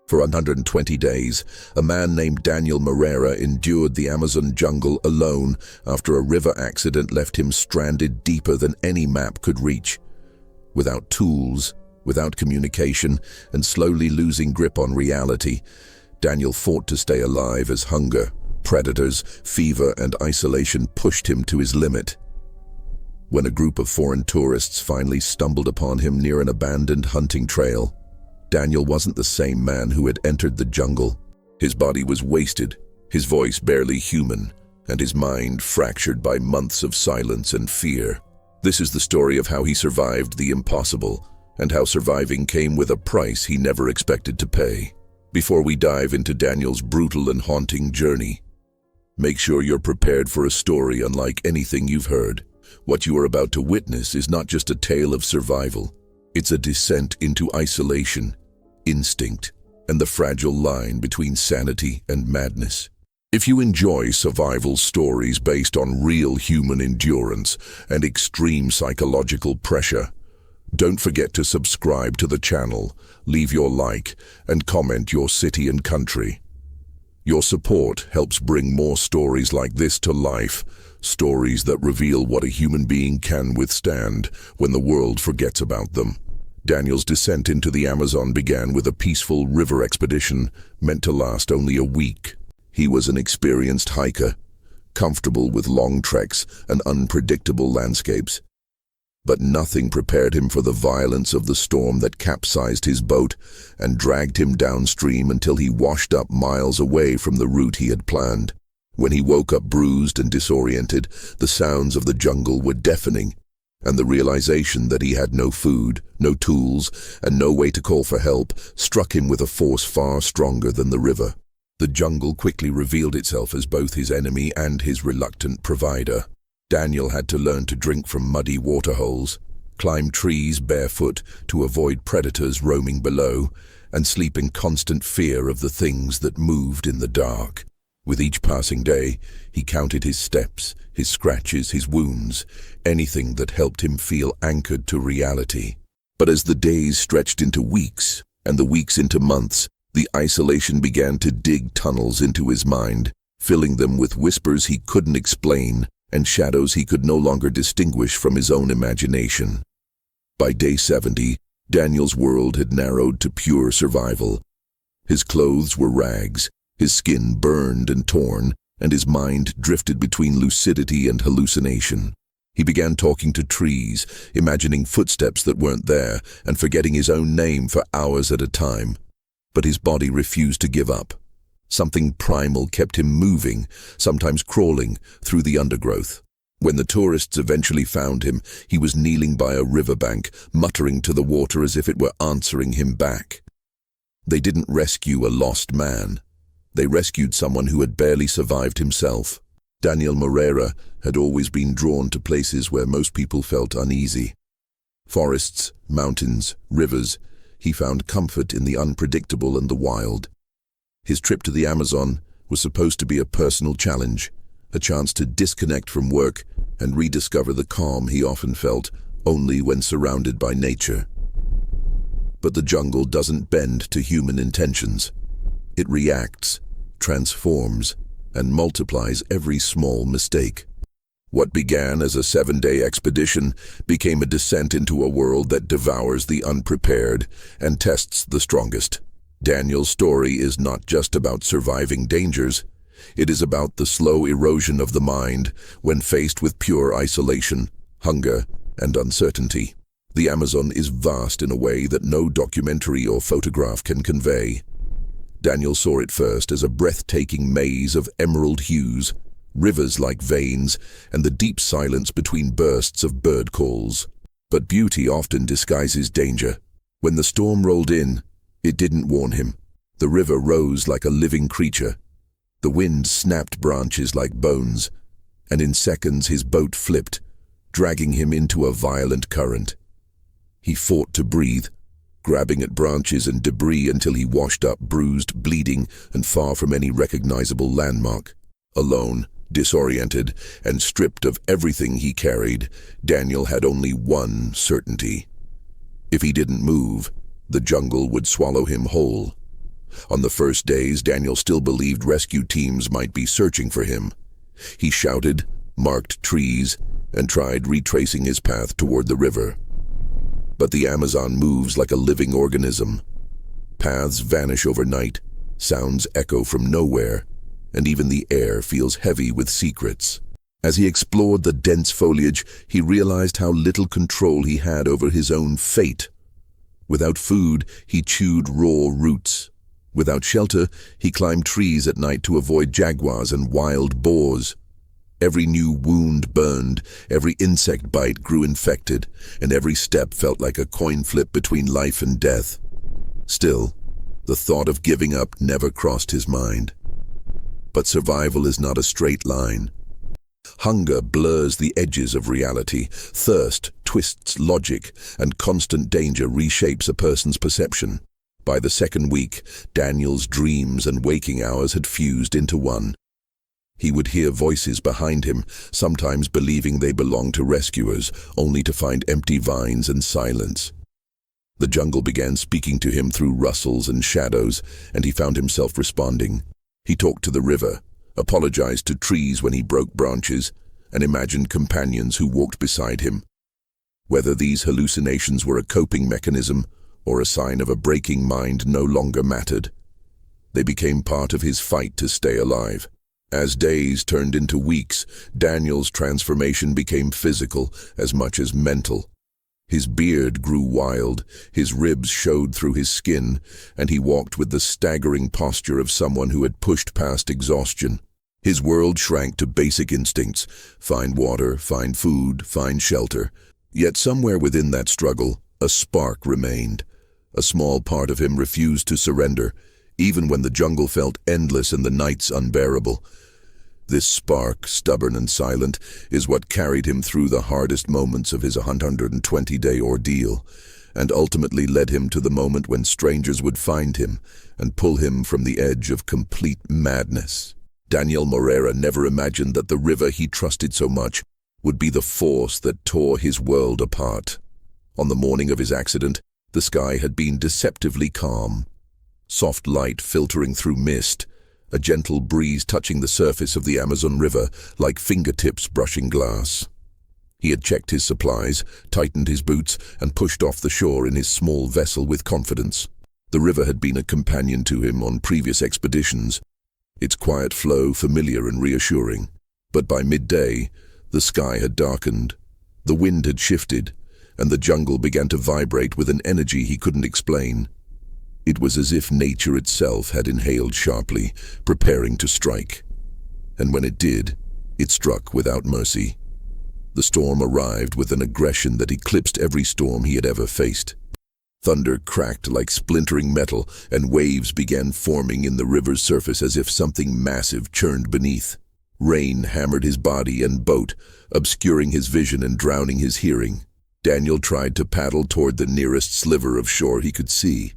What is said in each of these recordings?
For 120 days, a man named Daniel Moreira endured the Amazon jungle alone after a river accident left him stranded deeper than any map could reach. Without tools, without communication, and slowly losing grip on reality, Daniel fought to stay alive as hunger, predators, fever, and isolation pushed him to his limit. When a group of foreign tourists finally stumbled upon him near an abandoned hunting trail, Daniel wasn't the same man who had entered the jungle. His body was wasted, his voice barely human, and his mind fractured by months of silence and fear. This is the story of how he survived the impossible, and how surviving came with a price he never expected to pay. Before we dive into Daniel's brutal and haunting journey, make sure you're prepared for a story unlike anything you've heard. What you are about to witness is not just a tale of survival. It's a descent into isolation, instinct, and the fragile line between sanity and madness. If you enjoy survival stories based on real human endurance and extreme psychological pressure, don't forget to subscribe to the channel, leave your like, and comment your city and country. Your support helps bring more stories like this to life, stories that reveal what a human being can withstand when the world forgets about them. Daniel's descent into the Amazon began with a peaceful river expedition meant to last only a week. He was an experienced hiker, comfortable with long treks and unpredictable landscapes. But nothing prepared him for the violence of the storm that capsized his boat and dragged him downstream until he washed up miles away from the route he had planned. When he woke up bruised and disoriented, the sounds of the jungle were deafening, and the realization that he had no food, no tools, and no way to call for help struck him with a force far stronger than the river. The jungle quickly revealed itself as both his enemy and his reluctant provider. Daniel had to learn to drink from muddy waterholes, climb trees barefoot to avoid predators roaming below, and sleep in constant fear of the things that moved in the dark. With each passing day, he counted his steps, his scratches, his wounds, anything that helped him feel anchored to reality. But as the days stretched into weeks, and the weeks into months, the isolation began to dig tunnels into his mind, filling them with whispers he couldn't explain and shadows he could no longer distinguish from his own imagination. By day 70, Daniel's world had narrowed to pure survival. His clothes were rags, his skin burned and torn, and his mind drifted between lucidity and hallucination. He began talking to trees, imagining footsteps that weren't there, and forgetting his own name for hours at a time. But his body refused to give up. Something primal kept him moving, sometimes crawling, through the undergrowth. When the tourists eventually found him, he was kneeling by a riverbank, muttering to the water as if it were answering him back. They didn't rescue a lost man. They rescued someone who had barely survived himself. Daniel Moreira had always been drawn to places where most people felt uneasy. Forests, mountains, rivers, he found comfort in the unpredictable and the wild. His trip to the Amazon was supposed to be a personal challenge, a chance to disconnect from work and rediscover the calm he often felt only when surrounded by nature. But the jungle doesn't bend to human intentions. It reacts, transforms, and multiplies every small mistake. What began as a 7-day expedition became a descent into a world that devours the unprepared and tests the strongest. Daniel's story is not just about surviving dangers. It is about the slow erosion of the mind when faced with pure isolation, hunger, and uncertainty. The Amazon is vast in a way that no documentary or photograph can convey. Daniel saw it first as a breathtaking maze of emerald hues, rivers like veins, and the deep silence between bursts of bird calls. But beauty often disguises danger. When the storm rolled in, it didn't warn him. The river rose like a living creature. The wind snapped branches like bones, and in seconds his boat flipped, dragging him into a violent current. He fought to breathe, grabbing at branches and debris until he washed up bruised, bleeding, and far from any recognizable landmark. Alone, disoriented, and stripped of everything he carried, Daniel had only one certainty. If he didn't move, the jungle would swallow him whole. On the first days, Daniel still believed rescue teams might be searching for him. He shouted, marked trees, and tried retracing his path toward the river. But the Amazon moves like a living organism. Paths vanish overnight, sounds echo from nowhere, and even the air feels heavy with secrets. As he explored the dense foliage, he realized how little control he had over his own fate. Without food, he chewed raw roots. Without shelter, he climbed trees at night to avoid jaguars and wild boars. Every new wound burned, every insect bite grew infected, and every step felt like a coin flip between life and death. Still, the thought of giving up never crossed his mind. But survival is not a straight line. Hunger blurs the edges of reality, thirst twists logic, and constant danger reshapes a person's perception. By the second week, Daniel's dreams and waking hours had fused into one. He would hear voices behind him, sometimes believing they belonged to rescuers, only to find empty vines and silence. The jungle began speaking to him through rustles and shadows, and he found himself responding. He talked to the river, apologized to trees when he broke branches, and imagined companions who walked beside him. Whether these hallucinations were a coping mechanism or a sign of a breaking mind no longer mattered. They became part of his fight to stay alive. As days turned into weeks, Daniel's transformation became physical as much as mental. His beard grew wild, his ribs showed through his skin, and he walked with the staggering posture of someone who had pushed past exhaustion. His world shrank to basic instincts: find water, find food, find shelter. Yet somewhere within that struggle, a spark remained. A small part of him refused to surrender, even when the jungle felt endless and the nights unbearable. This spark, stubborn and silent, is what carried him through the hardest moments of his 120-day ordeal, and ultimately led him to the moment when strangers would find him and pull him from the edge of complete madness. Daniel Moreira never imagined that the river he trusted so much would be the force that tore his world apart. On the morning of his accident, the sky had been deceptively calm. Soft light filtering through mist, a gentle breeze touching the surface of the Amazon River like fingertips brushing glass. He had checked his supplies, tightened his boots, and pushed off the shore in his small vessel with confidence. The river had been a companion to him on previous expeditions, its quiet flow familiar and reassuring. But by midday, the sky had darkened, the wind had shifted, and the jungle began to vibrate with an energy he couldn't explain. It was as if nature itself had inhaled sharply, preparing to strike. And when it did, it struck without mercy. The storm arrived with an aggression that eclipsed every storm he had ever faced. Thunder cracked like splintering metal, and waves began forming in the river's surface as if something massive churned beneath. Rain hammered his body and boat, obscuring his vision and drowning his hearing. Daniel tried to paddle toward the nearest sliver of shore he could see.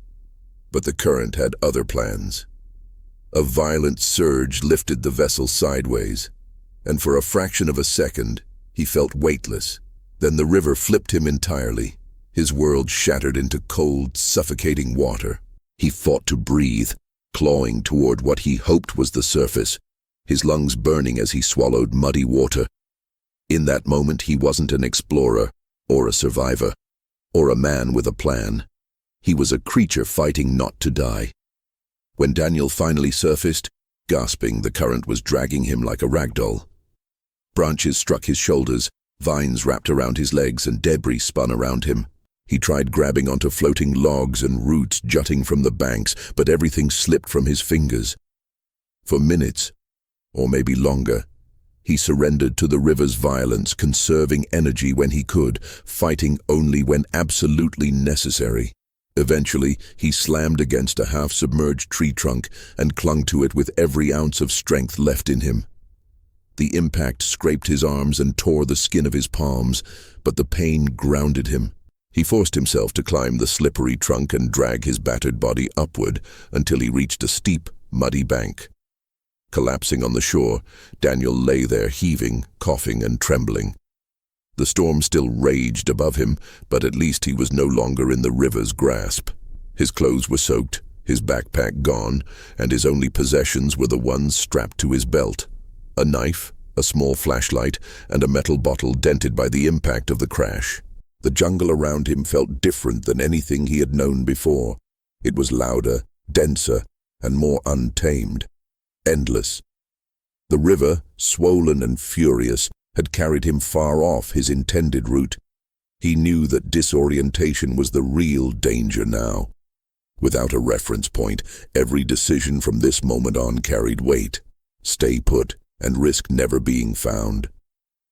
But the current had other plans. A violent surge lifted the vessel sideways, and for a fraction of a second, he felt weightless. Then the river flipped him entirely. His world shattered into cold, suffocating water. He fought to breathe, clawing toward what he hoped was the surface, his lungs burning as he swallowed muddy water. In that moment, he wasn't an explorer, or a survivor, or a man with a plan. He was a creature fighting not to die. When Daniel finally surfaced, gasping, the current was dragging him like a ragdoll. Branches struck his shoulders, vines wrapped around his legs, and debris spun around him. He tried grabbing onto floating logs and roots jutting from the banks, but everything slipped from his fingers. For minutes, or maybe longer, he surrendered to the river's violence, conserving energy when he could, fighting only when absolutely necessary. Eventually, he slammed against a half-submerged tree trunk and clung to it with every ounce of strength left in him. The impact scraped his arms and tore the skin of his palms, but the pain grounded him. He forced himself to climb the slippery trunk and drag his battered body upward until he reached a steep, muddy bank. Collapsing on the shore, Daniel lay there heaving, coughing, and trembling. The storm still raged above him, but at least he was no longer in the river's grasp. His clothes were soaked, his backpack gone, and his only possessions were the ones strapped to his belt. A knife, a small flashlight, and a metal bottle dented by the impact of the crash. The jungle around him felt different than anything he had known before. It was louder, denser, and more untamed. Endless. The river, swollen and furious, had carried him far off his intended route. He knew that disorientation was the real danger now. Without a reference point, every decision from this moment on carried weight. Stay put and risk never being found.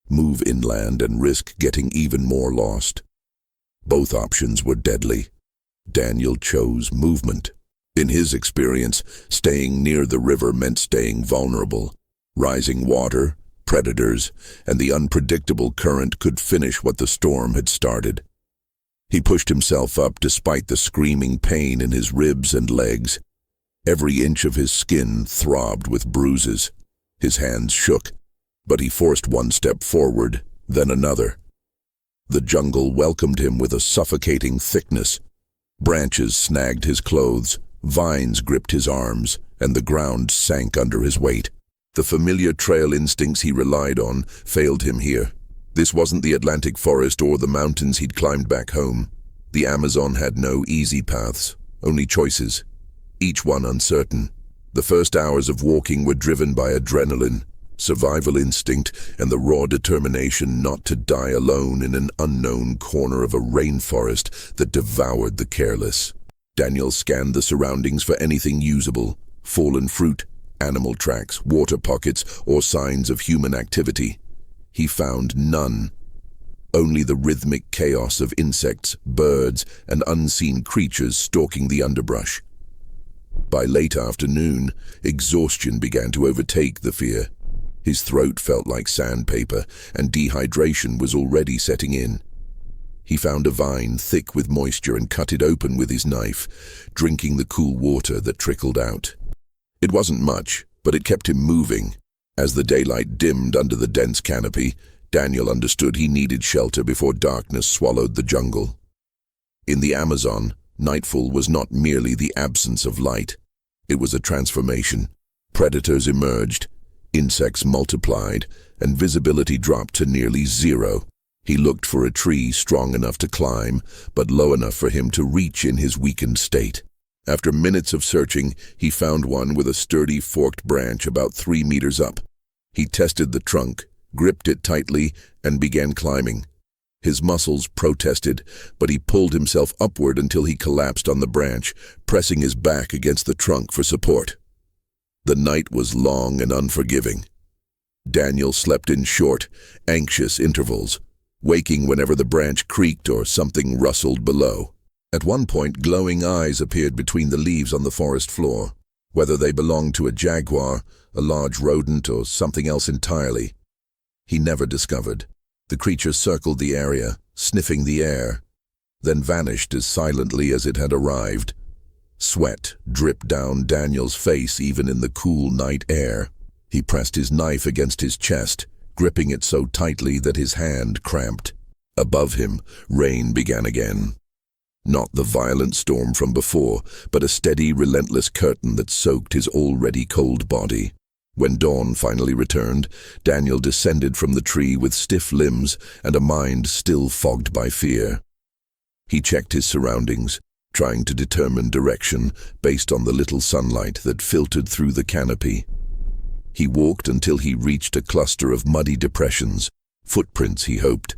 Move inland and risk getting even more lost. Both options were deadly. Daniel chose movement. In his experience, staying near the river meant staying vulnerable. Rising water, predators, and the unpredictable current could finish what the storm had started. He pushed himself up despite the screaming pain in his ribs and legs. Every inch of his skin throbbed with bruises. His hands shook, but he forced one step forward, then another. The jungle welcomed him with a suffocating thickness. Branches snagged his clothes, vines gripped his arms, and the ground sank under his weight. The familiar trail instincts he relied on failed him here. This wasn't the Atlantic forest or the mountains he'd climbed back home. The Amazon had no easy paths, only choices, each one uncertain. The first hours of walking were driven by adrenaline, survival instinct, and the raw determination not to die alone in an unknown corner of a rainforest that devoured the careless. Daniel scanned the surroundings for anything usable: fallen fruit, animal tracks, water pockets, or signs of human activity. He found none. Only the rhythmic chaos of insects, birds, and unseen creatures stalking the underbrush. By late afternoon, exhaustion began to overtake the fear. His throat felt like sandpaper, and dehydration was already setting in. He found a vine thick with moisture and cut it open with his knife, drinking the cool water that trickled out. It wasn't much, but it kept him moving. As the daylight dimmed under the dense canopy, Daniel understood he needed shelter before darkness swallowed the jungle. In the Amazon, nightfall was not merely the absence of light. It was a transformation. Predators emerged, insects multiplied, and visibility dropped to nearly zero. He looked for a tree strong enough to climb, but low enough for him to reach in his weakened state. After minutes of searching, he found one with a sturdy forked branch about 3 meters up. He tested the trunk, gripped it tightly, and began climbing. His muscles protested, but he pulled himself upward until he collapsed on the branch, pressing his back against the trunk for support. The night was long and unforgiving. Daniel slept in short, anxious intervals, waking whenever the branch creaked or something rustled below. At one point, glowing eyes appeared between the leaves on the forest floor. Whether they belonged to a jaguar, a large rodent, or something else entirely, he never discovered. The creature circled the area, sniffing the air, then vanished as silently as it had arrived. Sweat dripped down Daniel's face even in the cool night air. He pressed his knife against his chest, gripping it so tightly that his hand cramped. Above him, rain began again. Not the violent storm from before, but a steady, relentless curtain that soaked his already cold body. When dawn finally returned, Daniel descended from the tree with stiff limbs and a mind still fogged by fear. He checked his surroundings, trying to determine direction based on the little sunlight that filtered through the canopy. He walked until he reached a cluster of muddy depressions, footprints he hoped,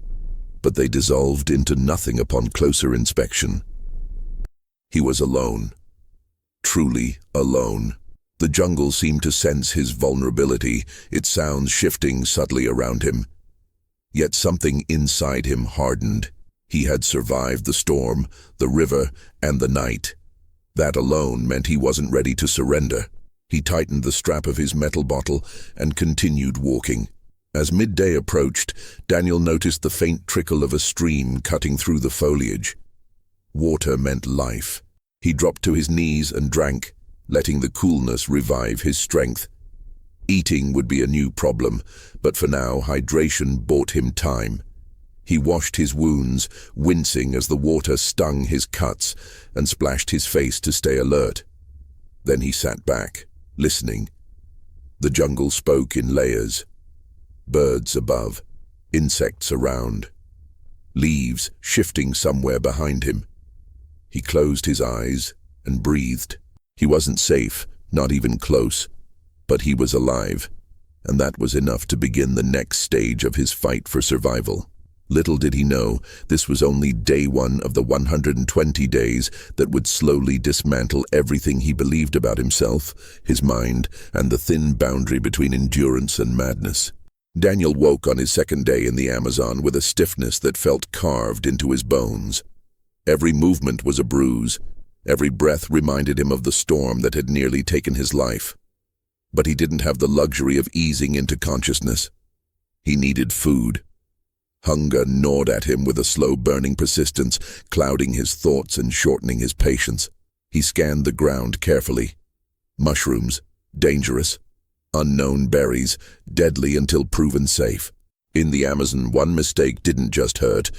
but they dissolved into nothing upon closer inspection. He was alone. Truly alone. The jungle seemed to sense his vulnerability, its sounds shifting subtly around him. Yet something inside him hardened. He had survived the storm, the river, and the night. That alone meant he wasn't ready to surrender. He tightened the strap of his metal bottle and continued walking. As midday approached, Daniel noticed the faint trickle of a stream cutting through the foliage. Water meant life. He dropped to his knees and drank, letting the coolness revive his strength. Eating would be a new problem, but for now hydration bought him time. He washed his wounds, wincing as the water stung his cuts, and splashed his face to stay alert. Then he sat back, listening. The jungle spoke in layers. Birds above, insects around, leaves shifting somewhere behind him. He closed his eyes and breathed. He wasn't safe, not even close, but he was alive, and that was enough to begin the next stage of his fight for survival. Little did he know, this was only day one of the 120 days that would slowly dismantle everything he believed about himself, his mind, and the thin boundary between endurance and madness. Daniel woke on his second day in the Amazon with a stiffness that felt carved into his bones. Every movement was a bruise. Every breath reminded him of the storm that had nearly taken his life. But he didn't have the luxury of easing into consciousness. He needed food. Hunger gnawed at him with a slow-burning persistence, clouding his thoughts and shortening his patience. He scanned the ground carefully. Mushrooms, dangerous. Unknown berries, deadly until proven safe. In the Amazon, one mistake didn't just hurt,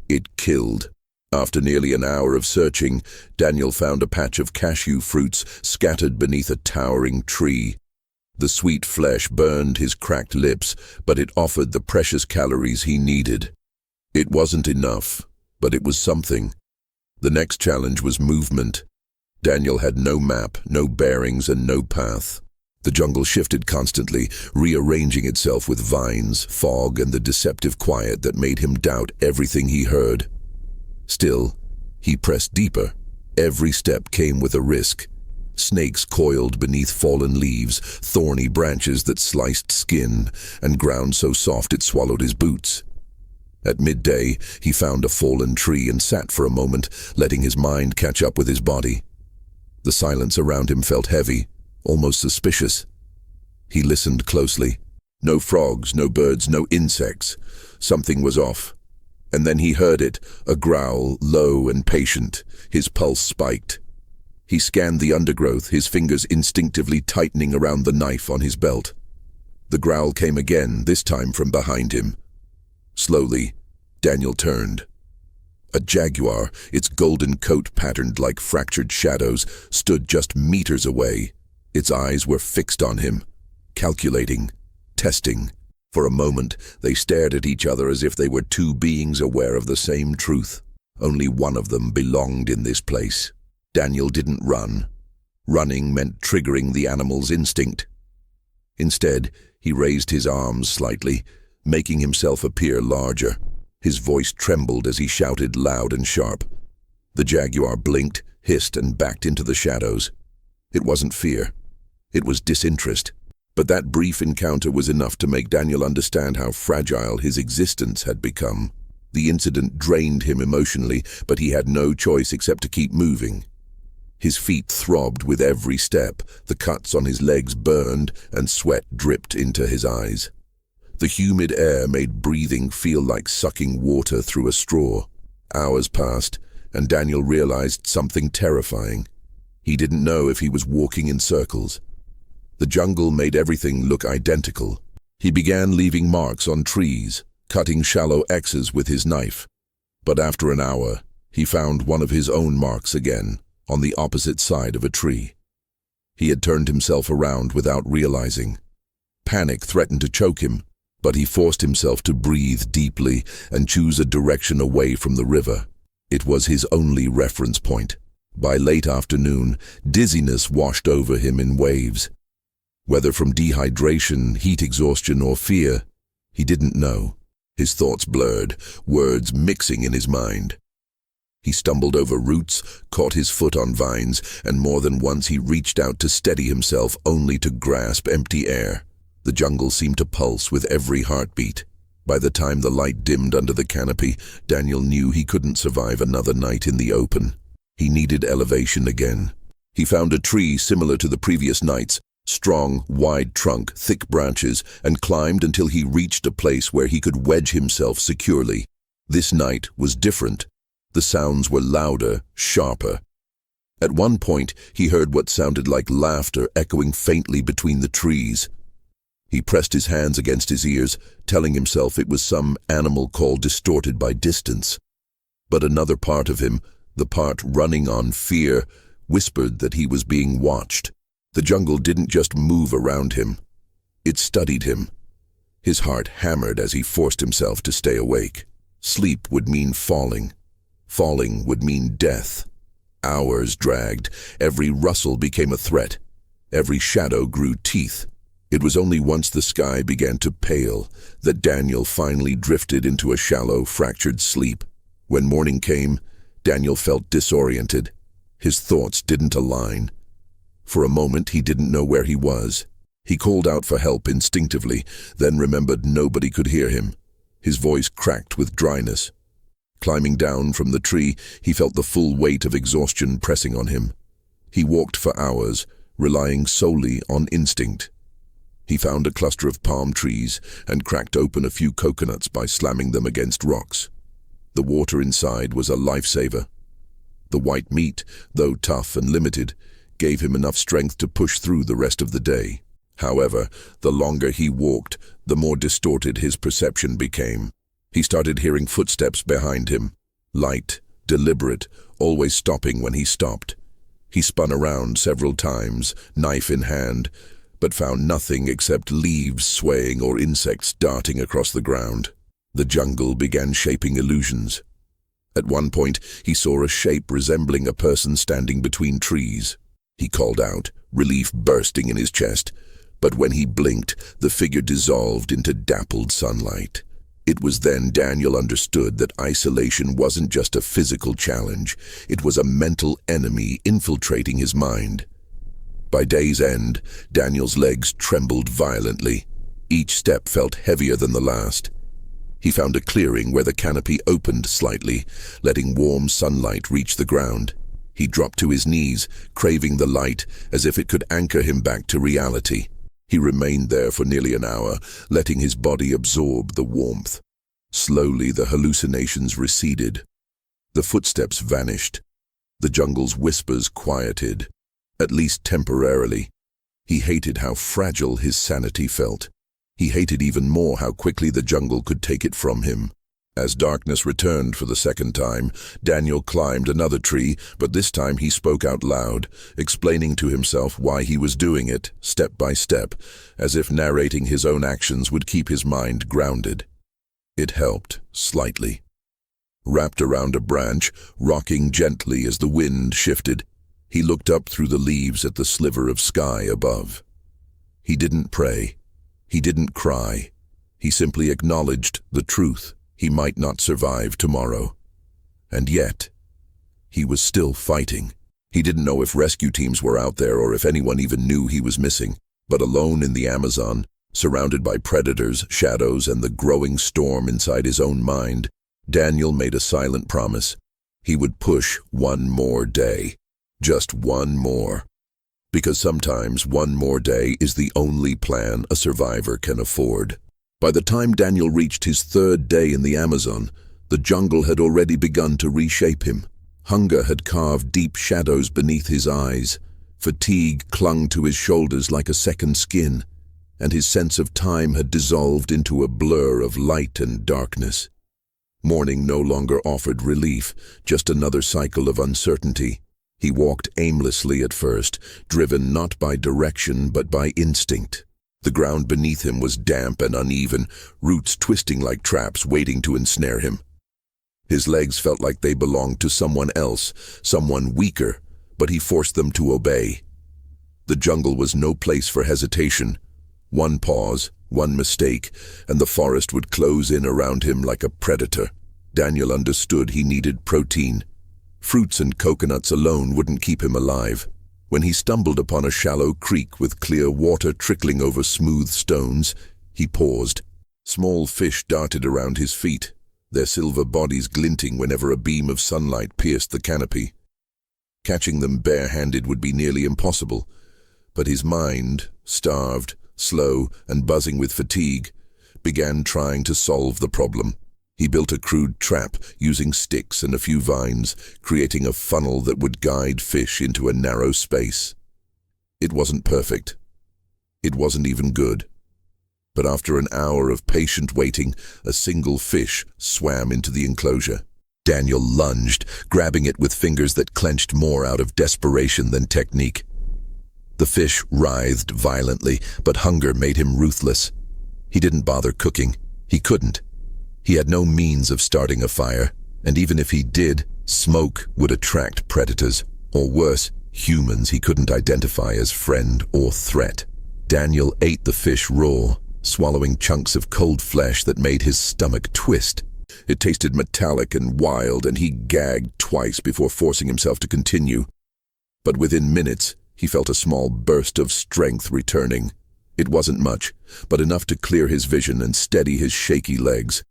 it killed. After nearly an hour of searching, Daniel found a patch of cashew fruits scattered beneath a towering tree. The sweet flesh burned his cracked lips, but it offered the precious calories he needed. It wasn't enough, but it was something. The next challenge was movement. Daniel had no map, no bearings, and no path. The jungle shifted constantly, rearranging itself with vines, fog, and the deceptive quiet that made him doubt everything he heard. Still, he pressed deeper. Every step came with a risk. Snakes coiled beneath fallen leaves, thorny branches that sliced skin, and ground so soft it swallowed his boots. At midday, he found a fallen tree and sat for a moment, letting his mind catch up with his body. The silence around him felt heavy, almost suspicious. He listened closely. No frogs, no birds, no insects. Something was off. And then he heard it, a growl, low and patient. His pulse spiked. He scanned the undergrowth, his fingers instinctively tightening around the knife on his belt. The growl came again, this time from behind him. Slowly, Daniel turned. A jaguar, its golden coat patterned like fractured shadows, stood just meters away. Its eyes were fixed on him, calculating, testing. For a moment, they stared at each other as if they were two beings aware of the same truth. Only one of them belonged in this place. Daniel didn't run. Running meant triggering the animal's instinct. Instead, he raised his arms slightly, making himself appear larger. His voice trembled as he shouted loud and sharp. The jaguar blinked, hissed, and backed into the shadows. It wasn't fear. It was disinterest. But that brief encounter was enough to make Daniel understand how fragile his existence had become. The incident drained him emotionally, but he had no choice except to keep moving. His feet throbbed with every step, the cuts on his legs burned, and sweat dripped into his eyes. The humid air made breathing feel like sucking water through a straw. Hours passed, and Daniel realized something terrifying. He didn't know if he was walking in circles. The jungle made everything look identical. He began leaving marks on trees, cutting shallow X's with his knife. But after an hour, he found one of his own marks again, on the opposite side of a tree. He had turned himself around without realizing. Panic threatened to choke him, but he forced himself to breathe deeply and choose a direction away from the river. It was his only reference point. By late afternoon, dizziness washed over him in waves. Whether from dehydration, heat exhaustion, or fear, he didn't know. His thoughts blurred, words mixing in his mind. He stumbled over roots, caught his foot on vines, and more than once he reached out to steady himself only to grasp empty air. The jungle seemed to pulse with every heartbeat. By the time the light dimmed under the canopy, Daniel knew he couldn't survive another night in the open. He needed elevation again. He found a tree similar to the previous nights, strong, wide trunk, thick branches, and climbed until he reached a place where he could wedge himself securely. This night was different. The sounds were louder, sharper. At one point, he heard what sounded like laughter echoing faintly between the trees. He pressed his hands against his ears, telling himself it was some animal call distorted by distance. But another part of him, the part running on fear, whispered that he was being watched. The jungle didn't just move around him. It studied him. His heart hammered as he forced himself to stay awake. Sleep would mean falling. Falling would mean death. Hours dragged. Every rustle became a threat. Every shadow grew teeth. It was only once the sky began to pale that Daniel finally drifted into a shallow, fractured sleep. When morning came, Daniel felt disoriented. His thoughts didn't align. For a moment, he didn't know where he was. He called out for help instinctively, then remembered nobody could hear him. His voice cracked with dryness. Climbing down from the tree, he felt the full weight of exhaustion pressing on him. He walked for hours, relying solely on instinct. He found a cluster of palm trees and cracked open a few coconuts by slamming them against rocks. The water inside was a lifesaver. The white meat, though tough and limited, gave him enough strength to push through the rest of the day. However, the longer he walked, the more distorted his perception became. He started hearing footsteps behind him, light, deliberate, always stopping when he stopped. He spun around several times, knife in hand, but found nothing except leaves swaying or insects darting across the ground. The jungle began shaping illusions. At one point, he saw a shape resembling a person standing between trees. He called out, relief bursting in his chest. But when he blinked, the figure dissolved into dappled sunlight. It was then Daniel understood that isolation wasn't just a physical challenge. It was a mental enemy infiltrating his mind. By day's end, Daniel's legs trembled violently. Each step felt heavier than the last. He found a clearing where the canopy opened slightly, letting warm sunlight reach the ground. He dropped to his knees, craving the light as if it could anchor him back to reality. He remained there for nearly an hour, letting his body absorb the warmth. Slowly, the hallucinations receded. The footsteps vanished. The jungle's whispers quieted, at least temporarily. He hated how fragile his sanity felt. He hated even more how quickly the jungle could take it from him. As darkness returned for the second time, Daniel climbed another tree, but this time he spoke out loud, explaining to himself why he was doing it, step by step, as if narrating his own actions would keep his mind grounded. It helped, slightly. Wrapped around a branch, rocking gently as the wind shifted, he looked up through the leaves at the sliver of sky above. He didn't pray. He didn't cry. He simply acknowledged the truth. He might not survive tomorrow. And yet, he was still fighting. He didn't know if rescue teams were out there or if anyone even knew he was missing. But alone in the Amazon, surrounded by predators, shadows, and the growing storm inside his own mind, Daniel made a silent promise. He would push one more day. Just one more. Because sometimes one more day is the only plan a survivor can afford. By the time Daniel reached his third day in the Amazon, the jungle had already begun to reshape him. Hunger had carved deep shadows beneath his eyes. Fatigue clung to his shoulders like a second skin, and his sense of time had dissolved into a blur of light and darkness. Morning no longer offered relief, just another cycle of uncertainty. He walked aimlessly at first, driven not by direction but by instinct. The ground beneath him was damp and uneven, roots twisting like traps waiting to ensnare him. His legs felt like they belonged to someone else, someone weaker, but he forced them to obey. The jungle was no place for hesitation. One pause, one mistake, and the forest would close in around him like a predator. Daniel understood he needed protein. Fruits and coconuts alone wouldn't keep him alive. When he stumbled upon a shallow creek with clear water trickling over smooth stones, he paused. Small fish darted around his feet, their silver bodies glinting whenever a beam of sunlight pierced the canopy. Catching them bare-handed would be nearly impossible, but his mind, starved, slow, and buzzing with fatigue, began trying to solve the problem. He built a crude trap using sticks and a few vines, creating a funnel that would guide fish into a narrow space. It wasn't perfect. It wasn't even good. But after an hour of patient waiting, a single fish swam into the enclosure. Daniel lunged, grabbing it with fingers that clenched more out of desperation than technique. The fish writhed violently, but hunger made him ruthless. He didn't bother cooking. He couldn't. He had no means of starting a fire, and even if he did, smoke would attract predators, or worse, humans he couldn't identify as friend or threat. Daniel ate the fish raw, swallowing chunks of cold flesh that made his stomach twist. It tasted metallic and wild, and he gagged twice before forcing himself to continue. But within minutes, he felt a small burst of strength returning. It wasn't much, but enough to clear his vision and steady his shaky legs.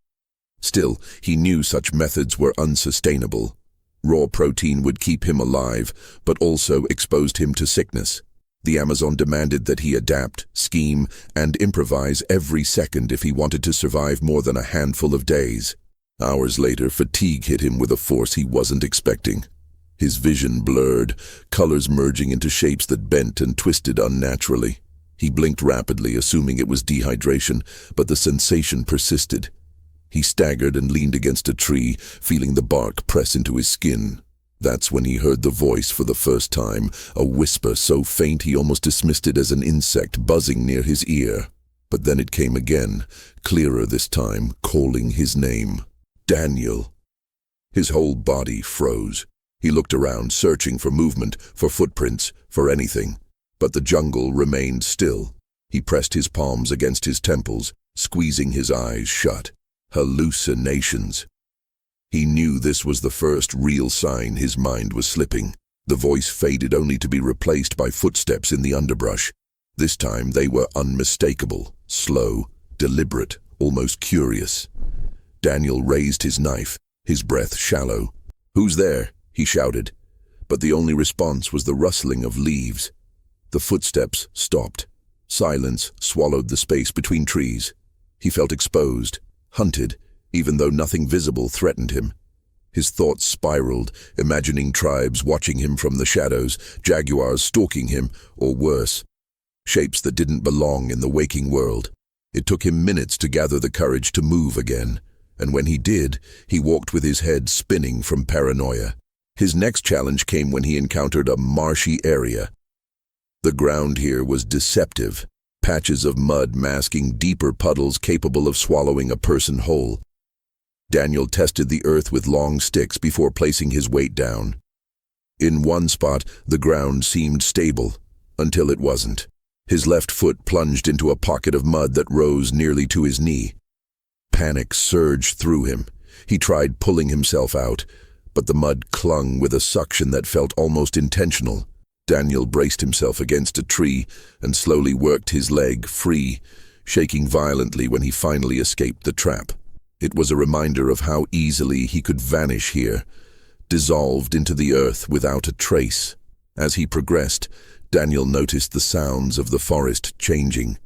Still, he knew such methods were unsustainable. Raw protein would keep him alive, but also exposed him to sickness. The Amazon demanded that he adapt, scheme, and improvise every second if he wanted to survive more than a handful of days. Hours later, fatigue hit him with a force he wasn't expecting. His vision blurred, colors merging into shapes that bent and twisted unnaturally. He blinked rapidly, assuming it was dehydration, but the sensation persisted. He staggered and leaned against a tree, feeling the bark press into his skin. That's when he heard the voice for the first time, a whisper so faint he almost dismissed it as an insect buzzing near his ear. But then it came again, clearer this time, calling his name. Daniel. His whole body froze. He looked around, searching for movement, for footprints, for anything. But the jungle remained still. He pressed his palms against his temples, squeezing his eyes shut. Hallucinations. He knew this was the first real sign his mind was slipping. The voice faded only to be replaced by footsteps in the underbrush. This time they were unmistakable, slow, deliberate, almost curious. Daniel raised his knife, his breath shallow. "Who's there?" he shouted. But the only response was the rustling of leaves. The footsteps stopped. Silence swallowed the space between trees. He felt exposed, hunted, even though nothing visible threatened him. His thoughts spiraled, imagining tribes watching him from the shadows, jaguars stalking him, or worse, shapes that didn't belong in the waking world. It took him minutes to gather the courage to move again, and when he did, he walked with his head spinning from paranoia. His next challenge came when he encountered a marshy area. The ground here was deceptive, patches of mud masking deeper puddles capable of swallowing a person whole. Daniel tested the earth with long sticks before placing his weight down. In one spot, the ground seemed stable, until it wasn't. His left foot plunged into a pocket of mud that rose nearly to his knee. Panic surged through him. He tried pulling himself out, but the mud clung with a suction that felt almost intentional. Daniel braced himself against a tree and slowly worked his leg free, shaking violently when he finally escaped the trap. It was a reminder of how easily he could vanish here, dissolved into the earth without a trace. As he progressed, Daniel noticed the sounds of the forest changing.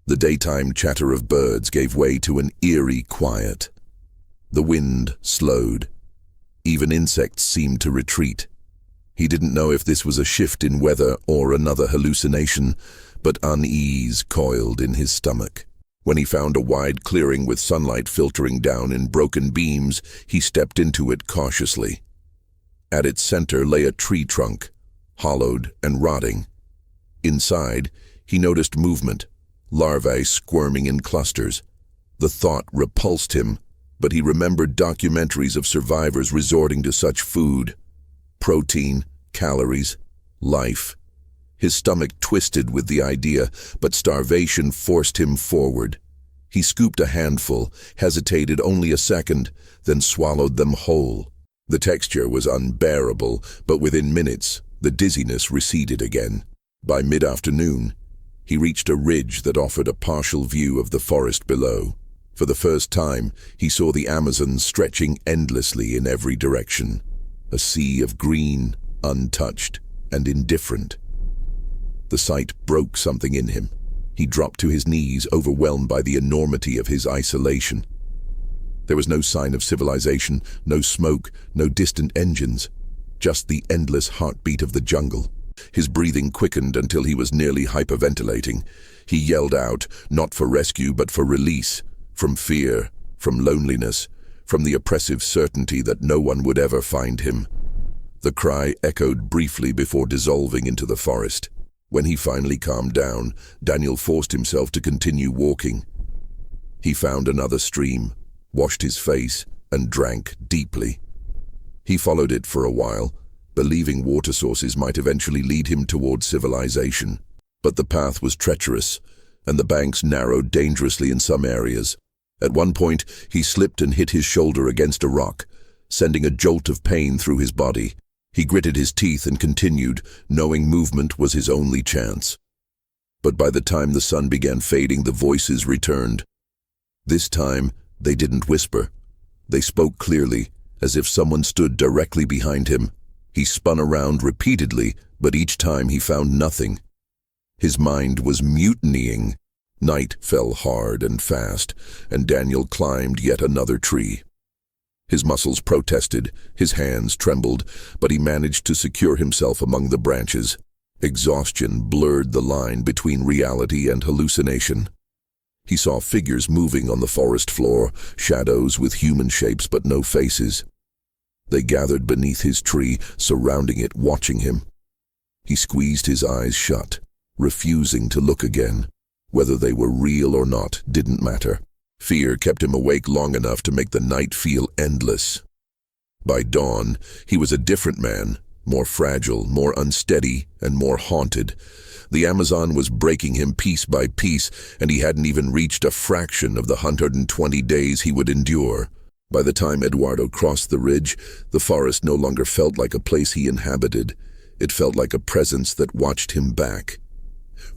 The daytime chatter of birds gave way to an eerie quiet. The wind slowed. Even insects seemed to retreat. He didn't know if this was a shift in weather or another hallucination, but unease coiled in his stomach. When he found a wide clearing with sunlight filtering down in broken beams, he stepped into it cautiously. At its center lay a tree trunk, hollowed and rotting. Inside, he noticed movement, larvae squirming in clusters. The thought repulsed him, but he remembered documentaries of survivors resorting to such food. Protein, calories, life. His stomach twisted with the idea, but starvation forced him forward. He scooped a handful, hesitated only a second, then swallowed them whole. The texture was unbearable, but within minutes, the dizziness receded again. By mid-afternoon, he reached a ridge that offered a partial view of the forest below. For the first time, he saw the Amazon stretching endlessly in every direction. A sea of green, untouched, and indifferent. The sight broke something in him. He dropped to his knees, overwhelmed by the enormity of his isolation. There was no sign of civilization, no smoke, no distant engines, just the endless heartbeat of the jungle. His breathing quickened until he was nearly hyperventilating. He yelled out, not for rescue but for release, from fear, from loneliness, from the oppressive certainty that no one would ever find him. The cry echoed briefly before dissolving into the forest. When he finally calmed down, Daniel forced himself to continue walking. He found another stream, washed his face, and drank deeply. He followed it for a while, believing water sources might eventually lead him toward civilization. But the path was treacherous, and the banks narrowed dangerously in some areas. At one point, he slipped and hit his shoulder against a rock, sending a jolt of pain through his body. He gritted his teeth and continued, knowing movement was his only chance. But by the time the sun began fading, the voices returned. This time, they didn't whisper. They spoke clearly, as if someone stood directly behind him. He spun around repeatedly, but each time he found nothing. His mind was mutinying. Night fell hard and fast, and Daniel climbed yet another tree. His muscles protested, his hands trembled, but he managed to secure himself among the branches. Exhaustion blurred the line between reality and hallucination. He saw figures moving on the forest floor, shadows with human shapes but no faces. They gathered beneath his tree, surrounding it, watching him. He squeezed his eyes shut, refusing to look again. Whether they were real or not didn't matter. Fear kept him awake long enough to make the night feel endless. By dawn, he was a different man, more fragile, more unsteady, and more haunted. The Amazon was breaking him piece by piece, and he hadn't even reached a fraction of the 120 days he would endure. By the time Eduardo crossed the ridge, the forest no longer felt like a place he inhabited. It felt like a presence that watched him back.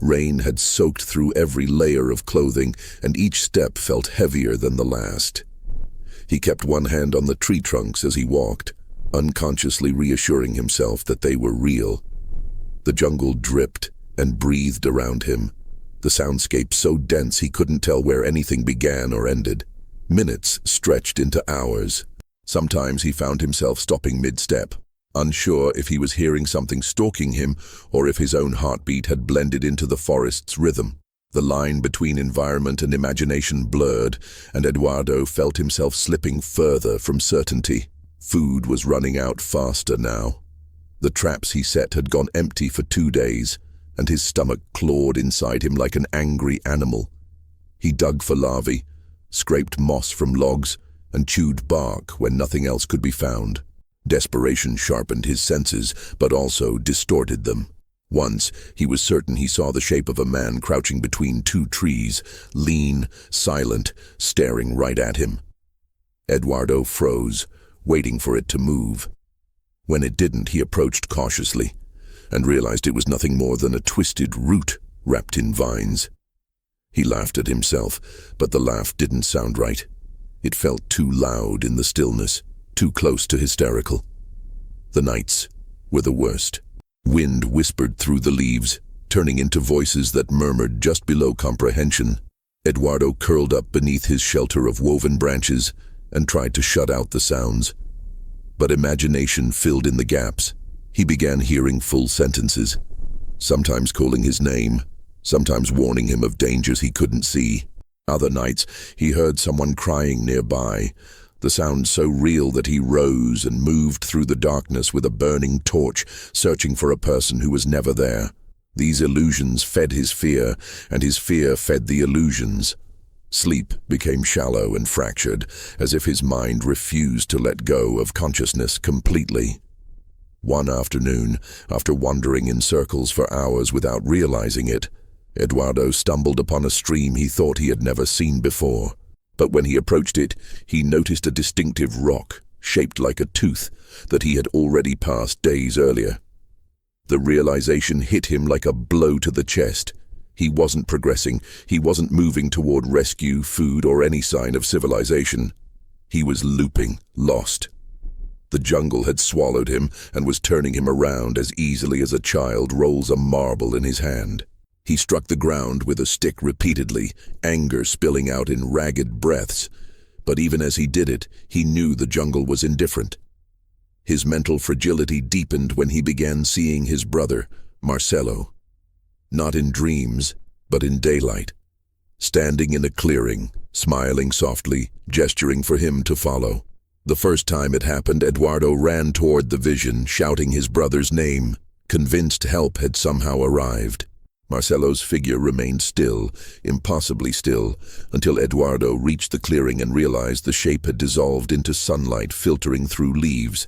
Rain had soaked through every layer of clothing, and each step felt heavier than the last. He kept one hand on the tree trunks as he walked, unconsciously reassuring himself that they were real. The jungle dripped and breathed around him, the soundscape so dense he couldn't tell where anything began or ended. Minutes stretched into hours. Sometimes he found himself stopping mid-step, unsure if he was hearing something stalking him or if his own heartbeat had blended into the forest's rhythm. The line between environment and imagination blurred, and Eduardo felt himself slipping further from certainty. Food was running out faster now. The traps he set had gone empty for 2 days, and his stomach clawed inside him like an angry animal. He dug for larvae, scraped moss from logs, and chewed bark when nothing else could be found. Desperation sharpened his senses, but also distorted them. Once, he was certain he saw the shape of a man crouching between 2 trees, lean, silent, staring right at him. Eduardo froze, waiting for it to move. When it didn't, he approached cautiously, and realized it was nothing more than a twisted root wrapped in vines. He laughed at himself, but the laugh didn't sound right. It felt too loud in the stillness, too close to hysterical. The nights were the worst. Wind whispered through the leaves, turning into voices that murmured just below comprehension. Eduardo curled up beneath his shelter of woven branches and tried to shut out the sounds. But imagination filled in the gaps. He began hearing full sentences, sometimes calling his name, sometimes warning him of dangers he couldn't see. Other nights, he heard someone crying nearby, the sound so real that he rose and moved through the darkness with a burning torch, searching for a person who was never there. These illusions fed his fear, and his fear fed the illusions. Sleep became shallow and fractured, as if his mind refused to let go of consciousness completely. One afternoon, after wandering in circles for hours without realizing it, Eduardo stumbled upon a stream he thought he had never seen before. But when he approached it, he noticed a distinctive rock, shaped like a tooth, that he had already passed days earlier. The realization hit him like a blow to the chest. He wasn't progressing, he wasn't moving toward rescue, food, or any sign of civilization. He was looping, lost. The jungle had swallowed him and was turning him around as easily as a child rolls a marble in his hand. He struck the ground with a stick repeatedly, anger spilling out in ragged breaths. But even as he did it, he knew the jungle was indifferent. His mental fragility deepened when he began seeing his brother, Marcelo. Not in dreams, but in daylight. Standing in a clearing, smiling softly, gesturing for him to follow. The first time it happened, Eduardo ran toward the vision, shouting his brother's name, convinced help had somehow arrived. Marcelo's figure remained still, impossibly still, until Eduardo reached the clearing and realized the shape had dissolved into sunlight filtering through leaves.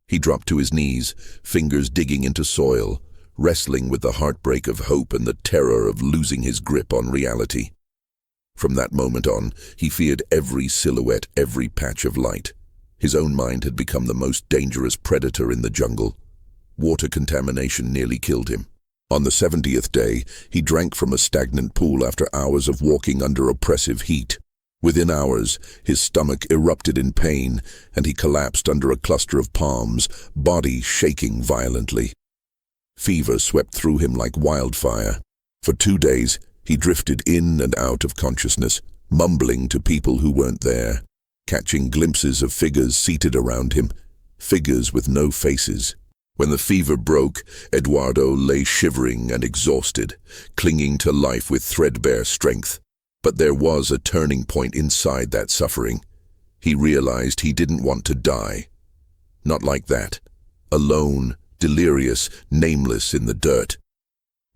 He dropped to his knees, fingers digging into soil, wrestling with the heartbreak of hope and the terror of losing his grip on reality. From that moment on, he feared every silhouette, every patch of light. His own mind had become the most dangerous predator in the jungle. Water contamination nearly killed him. On the 70th day, he drank from a stagnant pool after hours of walking under oppressive heat. Within hours, his stomach erupted in pain, and he collapsed under a cluster of palms, body shaking violently. Fever swept through him like wildfire. For 2 days, he drifted in and out of consciousness, mumbling to people who weren't there, catching glimpses of figures seated around him, figures with no faces. When the fever broke, Eduardo lay shivering and exhausted, clinging to life with threadbare strength. But there was a turning point inside that suffering. He realized he didn't want to die. Not like that. Alone, delirious, nameless in the dirt.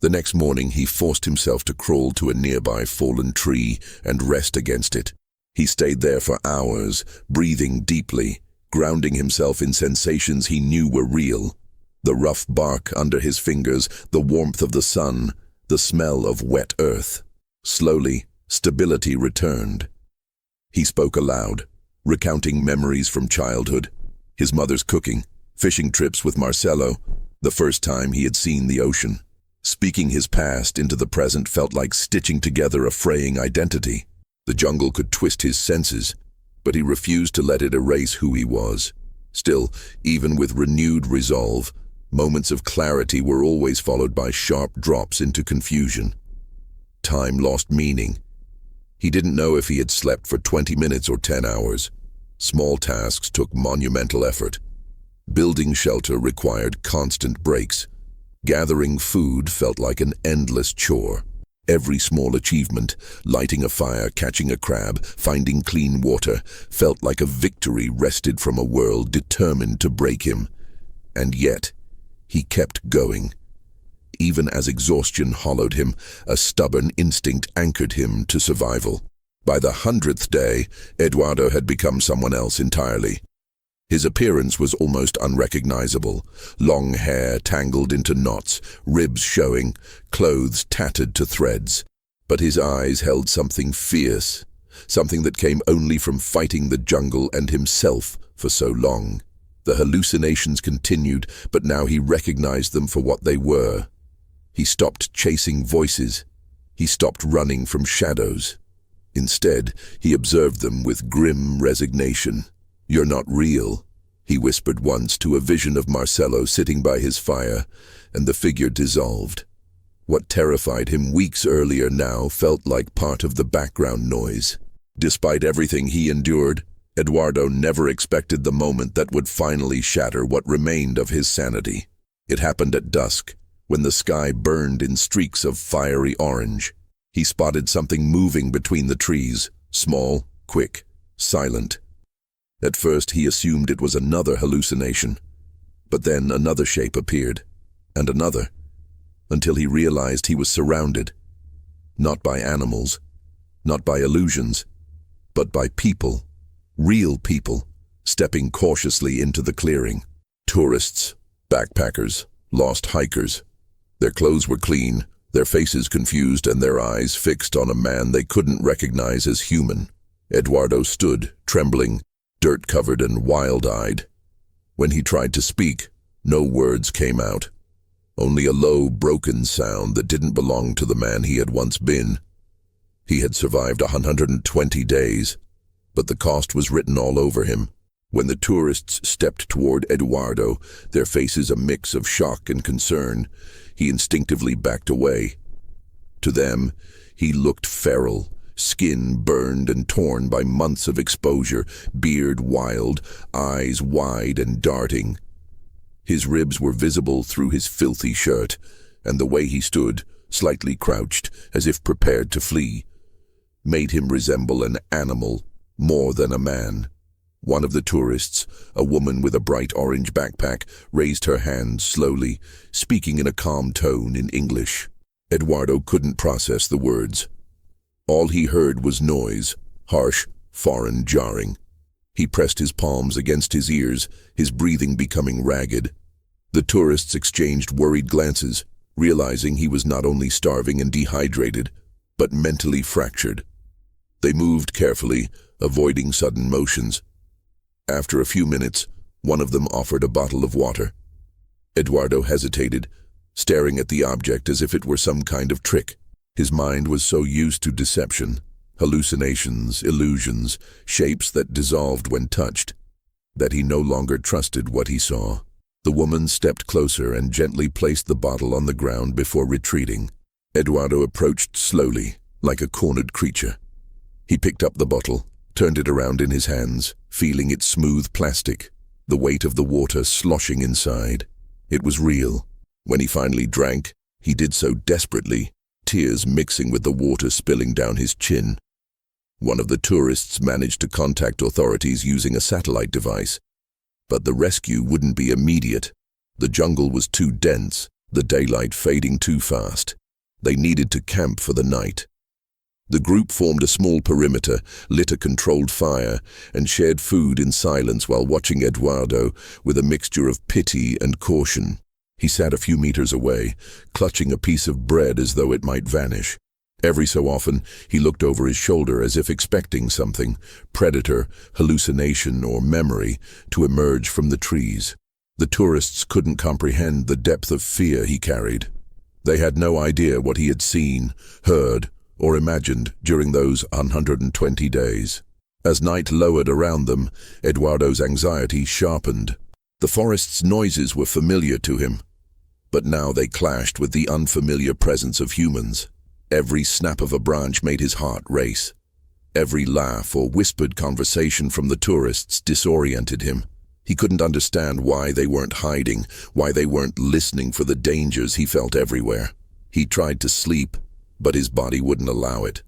The next morning he forced himself to crawl to a nearby fallen tree and rest against it. He stayed there for hours, breathing deeply, grounding himself in sensations he knew were real. The rough bark under his fingers, the warmth of the sun, the smell of wet earth. Slowly, stability returned. He spoke aloud, recounting memories from childhood, his mother's cooking, fishing trips with Marcelo, the first time he had seen the ocean. Speaking his past into the present felt like stitching together a fraying identity. The jungle could twist his senses, but he refused to let it erase who he was. Still, even with renewed resolve, moments of clarity were always followed by sharp drops into confusion. Time lost meaning. He didn't know if he had slept for 20 minutes or 10 hours. Small tasks took monumental effort. Building shelter required constant breaks. Gathering food felt like an endless chore. Every small achievement, lighting a fire, catching a crab, finding clean water, felt like a victory wrested from a world determined to break him. And yet, he kept going. Even as exhaustion hollowed him, a stubborn instinct anchored him to survival. By the 100th day, Eduardo had become someone else entirely. His appearance was almost unrecognizable. Long hair tangled into knots, ribs showing, clothes tattered to threads. But his eyes held something fierce, something that came only from fighting the jungle and himself for so long. The hallucinations continued, but now he recognized them for what they were. He stopped chasing voices. He stopped running from shadows. Instead, he observed them with grim resignation. "You're not real," he whispered once to a vision of Marcelo sitting by his fire, and the figure dissolved. What terrified him weeks earlier now felt like part of the background noise. Despite everything he endured, Eduardo never expected the moment that would finally shatter what remained of his sanity. It happened at dusk, when the sky burned in streaks of fiery orange. He spotted something moving between the trees, small, quick, silent. At first he assumed it was another hallucination, but then another shape appeared, and another, until he realized he was surrounded, not by animals, not by illusions, but by people, real people, stepping cautiously into the clearing. Tourists, backpackers, lost hikers. Their clothes were clean, their faces confused, and their eyes fixed on a man they couldn't recognize as human. Eduardo stood, trembling, dirt-covered and wild-eyed. When he tried to speak, no words came out. Only a low, broken sound that didn't belong to the man he had once been. He had survived 120 days, but the cost was written all over him. When the tourists stepped toward Eduardo, their faces a mix of shock and concern, he instinctively backed away. To them, he looked feral, skin burned and torn by months of exposure, beard wild, eyes wide and darting. His ribs were visible through his filthy shirt, and the way he stood, slightly crouched, as if prepared to flee, made him resemble an animal more than a man. One of the tourists, a woman with a bright orange backpack, raised her hand slowly, speaking in a calm tone in English. Eduardo couldn't process the words. All he heard was noise, harsh, foreign, jarring. He pressed his palms against his ears, his breathing becoming ragged. The tourists exchanged worried glances, realizing he was not only starving and dehydrated, but mentally fractured. They moved carefully, avoiding sudden motions. After a few minutes, one of them offered a bottle of water. Eduardo hesitated, staring at the object as if it were some kind of trick. His mind was so used to deception, hallucinations, illusions, shapes that dissolved when touched, that he no longer trusted what he saw. The woman stepped closer and gently placed the bottle on the ground before retreating. Eduardo approached slowly, like a cornered creature. He picked up the bottle, turned it around in his hands, feeling its smooth plastic, the weight of the water sloshing inside. It was real. When he finally drank, he did so desperately, tears mixing with the water spilling down his chin. One of the tourists managed to contact authorities using a satellite device, but the rescue wouldn't be immediate. The jungle was too dense, the daylight fading too fast. They needed to camp for the night. The group formed a small perimeter, lit a controlled fire, and shared food in silence while watching Eduardo with a mixture of pity and caution. He sat a few meters away, clutching a piece of bread as though it might vanish. Every so often, he looked over his shoulder as if expecting something, predator, hallucination, or memory, to emerge from the trees. The tourists couldn't comprehend the depth of fear he carried. They had no idea what he had seen, heard, or imagined during those 120 days. As night lowered around them, Eduardo's anxiety sharpened. The forest's noises were familiar to him, but now they clashed with the unfamiliar presence of humans. Every snap of a branch made his heart race. Every laugh or whispered conversation from the tourists disoriented him. He couldn't understand why they weren't hiding, why they weren't listening for the dangers he felt everywhere. He tried to sleep, but his body wouldn't allow it.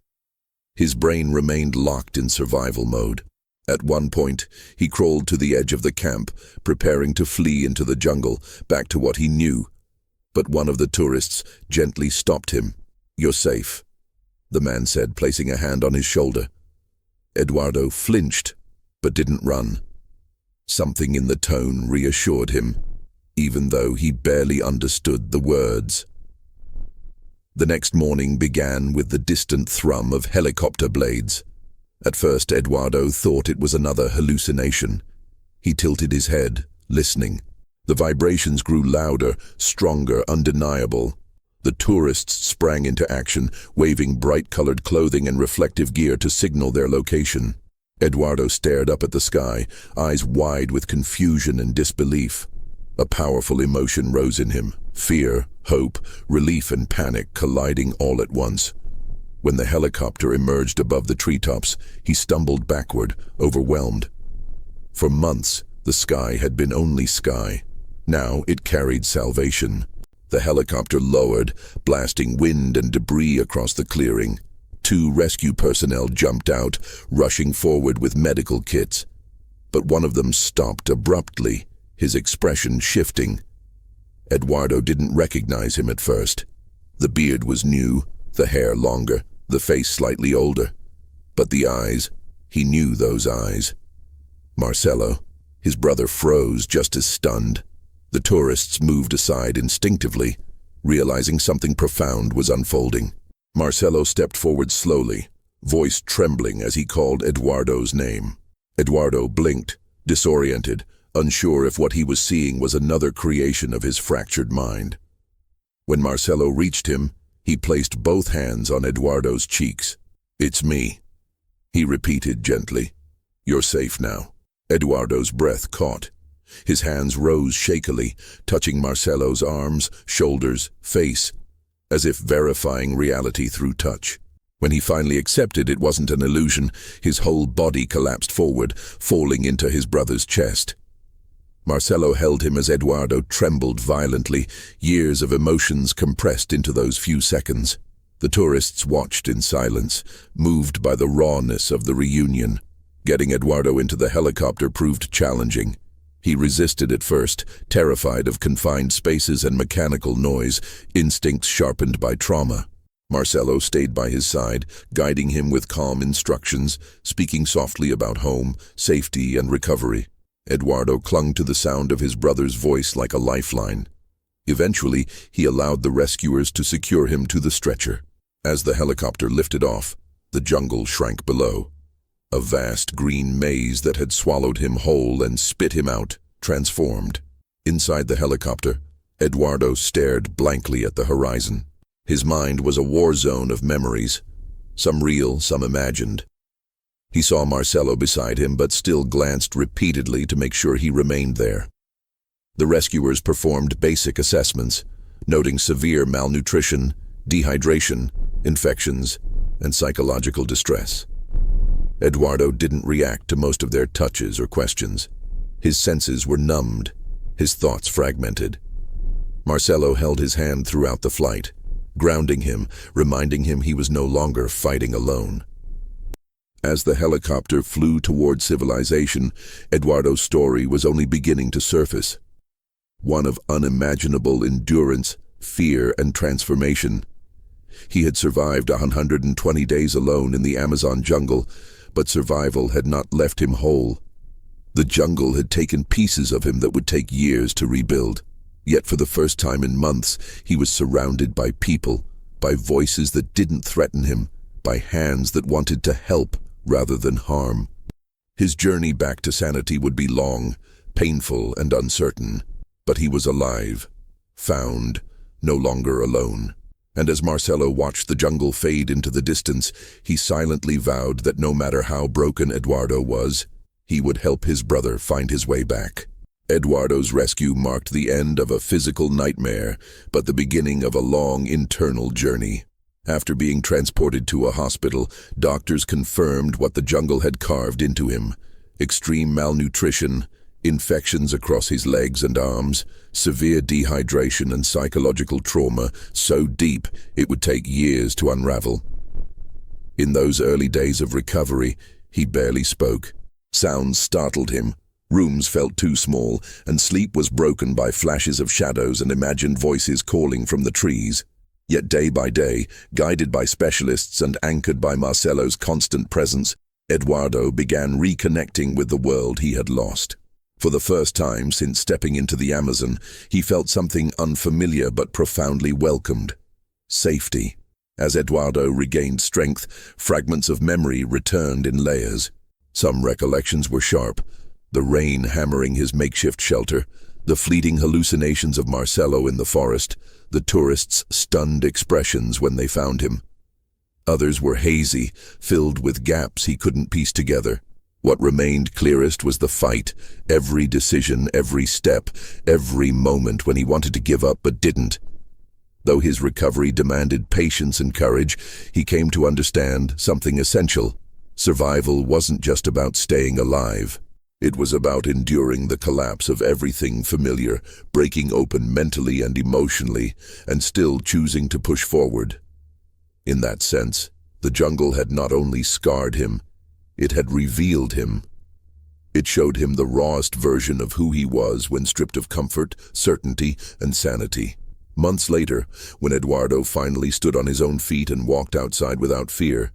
His brain remained locked in survival mode. At one point, he crawled to the edge of the camp, preparing to flee into the jungle, back to what he knew. But one of the tourists gently stopped him. "You're safe," the man said, placing a hand on his shoulder. Eduardo flinched, but didn't run. Something in the tone reassured him, even though he barely understood the words. The next morning began with the distant thrum of helicopter blades. At first, Eduardo thought it was another hallucination. He tilted his head, listening. The vibrations grew louder, stronger, undeniable. The tourists sprang into action, waving bright-colored clothing and reflective gear to signal their location. Eduardo stared up at the sky, eyes wide with confusion and disbelief. A powerful emotion rose in him, fear, hope, relief and panic colliding all at once. When the helicopter emerged above the treetops, he stumbled backward, overwhelmed. For months, the sky had been only sky. Now it carried salvation. The helicopter lowered, blasting wind and debris across the clearing. 2 rescue personnel jumped out, rushing forward with medical kits. But one of them stopped abruptly, his expression shifting. Eduardo didn't recognize him at first. The beard was new, the hair longer, the face slightly older. But the eyes, he knew those eyes. Marcelo, his brother, froze just as stunned. The tourists moved aside instinctively, realizing something profound was unfolding. Marcelo stepped forward slowly, voice trembling as he called Eduardo's name. Eduardo blinked, disoriented, unsure if what he was seeing was another creation of his fractured mind. When Marcelo reached him, he placed both hands on Eduardo's cheeks. "It's me," he repeated gently. "You're safe now." Eduardo's breath caught. His hands rose shakily, touching Marcelo's arms, shoulders, face, as if verifying reality through touch. When he finally accepted it wasn't an illusion, his whole body collapsed forward, falling into his brother's chest. Marcelo held him as Eduardo trembled violently, years of emotions compressed into those few seconds. The tourists watched in silence, moved by the rawness of the reunion. Getting Eduardo into the helicopter proved challenging. He resisted at first, terrified of confined spaces and mechanical noise, instincts sharpened by trauma. Marcelo stayed by his side, guiding him with calm instructions, speaking softly about home, safety, and recovery. Eduardo clung to the sound of his brother's voice like a lifeline. Eventually, he allowed the rescuers to secure him to the stretcher. As the helicopter lifted off, the jungle shrank below. A vast green maze that had swallowed him whole and spit him out, transformed. Inside the helicopter, Eduardo stared blankly at the horizon. His mind was a war zone of memories, some real, some imagined. He saw Marcelo beside him, but still glanced repeatedly to make sure he remained there. The rescuers performed basic assessments, noting severe malnutrition, dehydration, infections, and psychological distress. Eduardo didn't react to most of their touches or questions. His senses were numbed, his thoughts fragmented. Marcelo held his hand throughout the flight, grounding him, reminding him he was no longer fighting alone. As the helicopter flew toward civilization, Eduardo's story was only beginning to surface. One of unimaginable endurance, fear, and transformation. He had survived 120 days alone in the Amazon jungle, but survival had not left him whole. The jungle had taken pieces of him that would take years to rebuild. Yet for the first time in months, he was surrounded by people, by voices that didn't threaten him, by hands that wanted to help rather than harm. His journey back to sanity would be long, painful, and uncertain, but he was alive, found, no longer alone. And as Marcelo watched the jungle fade into the distance, he silently vowed that no matter how broken Eduardo was, he would help his brother find his way back. Eduardo's rescue marked the end of a physical nightmare, but the beginning of a long internal journey. After being transported to a hospital, doctors confirmed what the jungle had carved into him: extreme malnutrition, infections across his legs and arms, severe dehydration, and psychological trauma so deep it would take years to unravel. In those early days of recovery, he barely spoke. Sounds startled him. Rooms felt too small, and sleep was broken by flashes of shadows and imagined voices calling from the trees. Yet day by day, guided by specialists and anchored by Marcelo's constant presence, Eduardo began reconnecting with the world he had lost. For the first time since stepping into the Amazon, he felt something unfamiliar but profoundly welcomed: safety. As Eduardo regained strength, fragments of memory returned in layers. Some recollections were sharp: the rain hammering his makeshift shelter, the fleeting hallucinations of Marcelo in the forest, the tourists' stunned expressions when they found him. Others were hazy, filled with gaps he couldn't piece together. What remained clearest was the fight, every decision, every step, every moment when he wanted to give up but didn't. Though his recovery demanded patience and courage, he came to understand something essential. Survival wasn't just about staying alive. It was about enduring the collapse of everything familiar, breaking open mentally and emotionally, and still choosing to push forward. In that sense, the jungle had not only scarred him, it had revealed him. It showed him the rawest version of who he was when stripped of comfort, certainty, and sanity. Months later, when Eduardo finally stood on his own feet and walked outside without fear,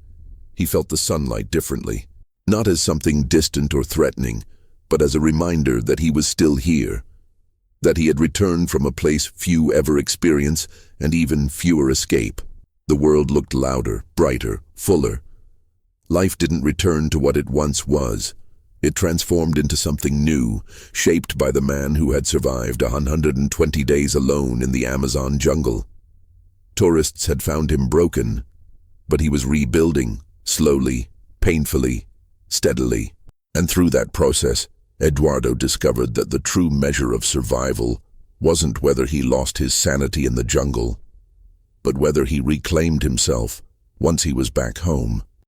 he felt the sunlight differently. Not as something distant or threatening, but as a reminder that he was still here, that he had returned from a place few ever experience and even fewer escape. The world looked louder, brighter, fuller. Life didn't return to what it once was. It transformed into something new, shaped by the man who had survived 120 days alone in the Amazon jungle. Tourists had found him broken, but he was rebuilding, slowly, painfully, steadily. And through that process, Eduardo discovered that the true measure of survival wasn't whether he lost his sanity in the jungle, but whether he reclaimed himself once he was back home.